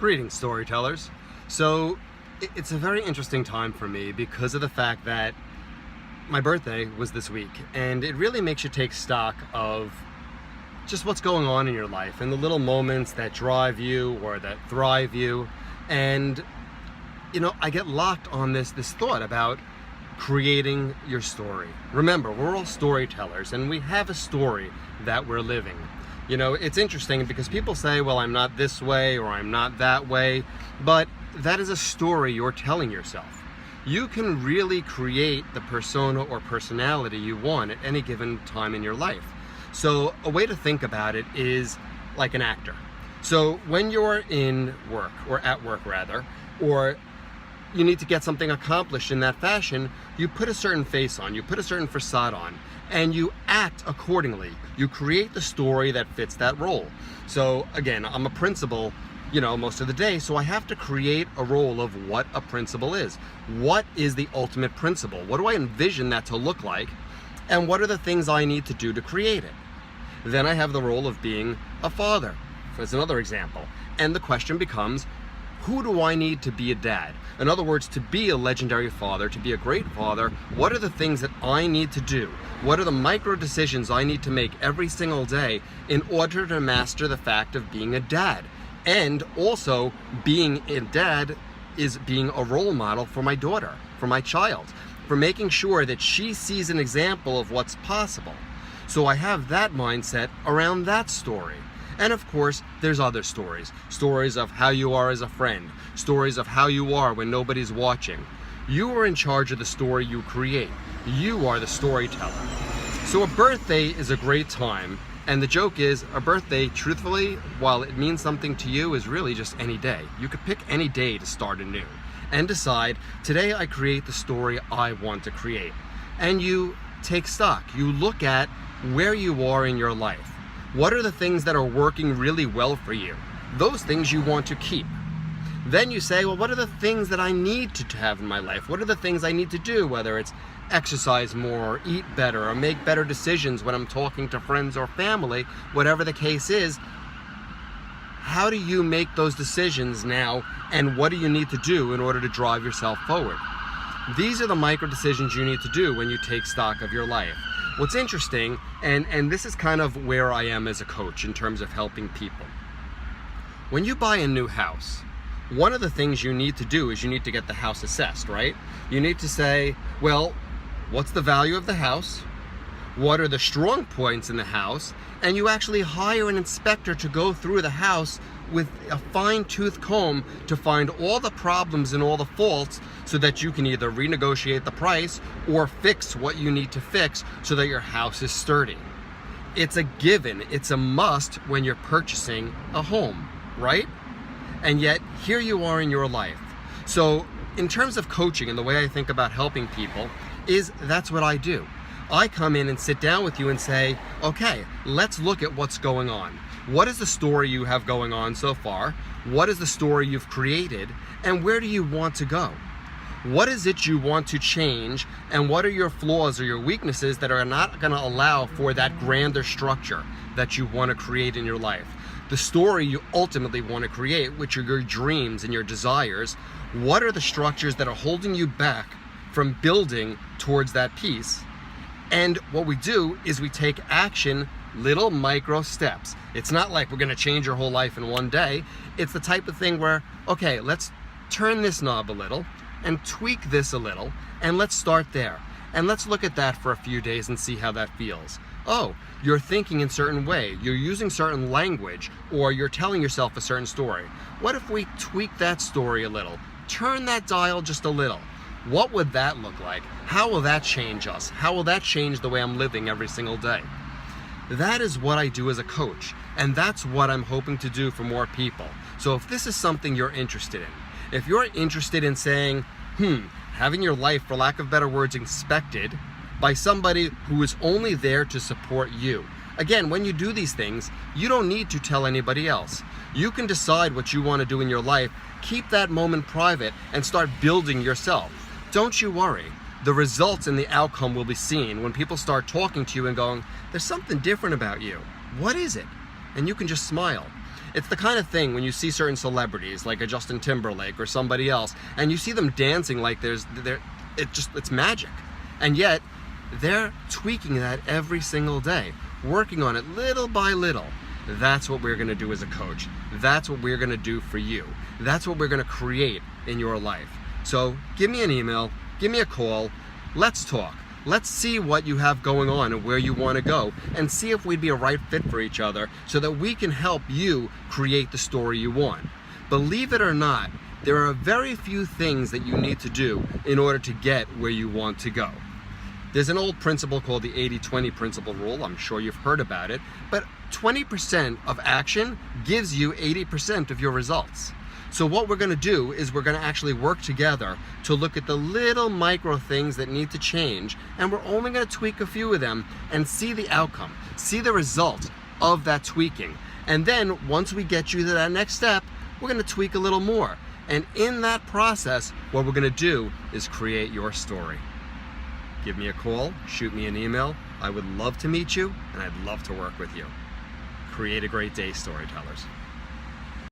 Greetings, storytellers. So it's a very interesting time for me because of the fact that my birthday was this week, and it really makes you take stock of just what's going on in your life and the little moments that drive you or that thrive you. And I get locked on this thought about creating your story. Remember, we're all storytellers and we have a story that we're living. It's interesting because people say, well, I'm not this way or I'm not that way, but that is a story you're telling yourself. You can really create the persona or personality you want at any given time in your life. So a way to think about it is like an actor. So when you're in work, or at work rather, or you need to get something accomplished in that fashion, you put a certain face on, you put a certain facade on, and you act accordingly. You create the story that fits that role. So again, I'm a principal, most of the day, so I have to create a role of what a principal is. What is the ultimate principle? What do I envision that to look like? And what are the things I need to do to create it? Then I have the role of being a father, as another example. And the question becomes, who do I need to be a dad? In other words, to be a legendary father, to be a great father, what are the things that I need to do? What are the micro decisions I need to make every single day in order to master the fact of being a dad? And also, being a dad is being a role model for my daughter, for my child, for making sure that she sees an example of what's possible. So I have that mindset around that story. And of course, there's other stories. Stories of how you are as a friend. Stories of how you are when nobody's watching. You are in charge of the story you create. You are the storyteller. So a birthday is a great time. And the joke is, a birthday, truthfully, while it means something to you, is really just any day. You could pick any day to start anew and decide, today I create the story I want to create. And you take stock. You look at where you are in your life. What are the things that are working really well for you? Those things you want to keep. Then you say, well, what are the things that I need to have in my life? What are the things I need to do, whether it's exercise more, or eat better, or make better decisions when I'm talking to friends or family, whatever the case is. How do you make those decisions now, and what do you need to do in order to drive yourself forward? These are the micro decisions you need to do when you take stock of your life. What's interesting, and this is kind of where I am as a coach in terms of helping people. When you buy a new house, one of the things you need to do is you need to get the house assessed, right? You need to say, well, what's the value of the house? What are the strong points in the house? And you actually hire an inspector to go through the house with a fine-tooth comb to find all the problems and all the faults so that you can either renegotiate the price or fix what you need to fix so that your house is sturdy. It's a given, it's a must when you're purchasing a home, right? And yet, here you are in your life. So, in terms of coaching and the way I think about helping people, that's what I do. I come in and sit down with you and say, okay, let's look at what's going on. What is the story you have going on so far? What is the story you've created? And where do you want to go? What is it you want to change? And what are your flaws or your weaknesses that are not going to allow for that grander structure that you want to create in your life? The story you ultimately want to create, which are your dreams and your desires. What are the structures that are holding you back from building towards that piece? And what we do is we take action, little micro steps. It's not like we're going to change your whole life in one day. It's the type of thing where, okay, let's turn this knob a little and tweak this a little, and let's start there. And let's look at that for a few days and see how that feels. Oh, you're thinking in a certain way, you're using certain language, or you're telling yourself a certain story. What if we tweak that story a little? Turn that dial just a little. What would that look like? How will that change us? How will that change the way I'm living every single day? That is what I do as a coach, and that's what I'm hoping to do for more people. So if this is something you're interested in, if you're interested in saying, having your life, for lack of better words, inspected by somebody who is only there to support you. Again, when you do these things, you don't need to tell anybody else. You can decide what you want to do in your life, keep that moment private, and start building yourself. Don't you worry. The results and the outcome will be seen when people start talking to you and going, there's something different about you. What is it? And you can just smile. It's the kind of thing when you see certain celebrities like a Justin Timberlake or somebody else, and you see them dancing like it's magic. And yet, they're tweaking that every single day, working on it little by little. That's what we're gonna do as a coach. That's what we're gonna do for you. That's what we're gonna create in your life. So give me an email, give me a call, let's talk. Let's see what you have going on and where you want to go, and see if we'd be a right fit for each other so that we can help you create the story you want. Believe it or not, there are very few things that you need to do in order to get where you want to go. There's an old principle called the 80-20 principle rule. I'm sure you've heard about it, but 20% of action gives you 80% of your results. So what we're going to do is we're going to actually work together to look at the little micro things that need to change, and we're only going to tweak a few of them and see the outcome, see the result of that tweaking. And then once we get you to that next step, we're going to tweak a little more. And in that process, what we're going to do is create your story. Give me a call, shoot me an email. I would love to meet you, and I'd love to work with you. Create a great day, storytellers.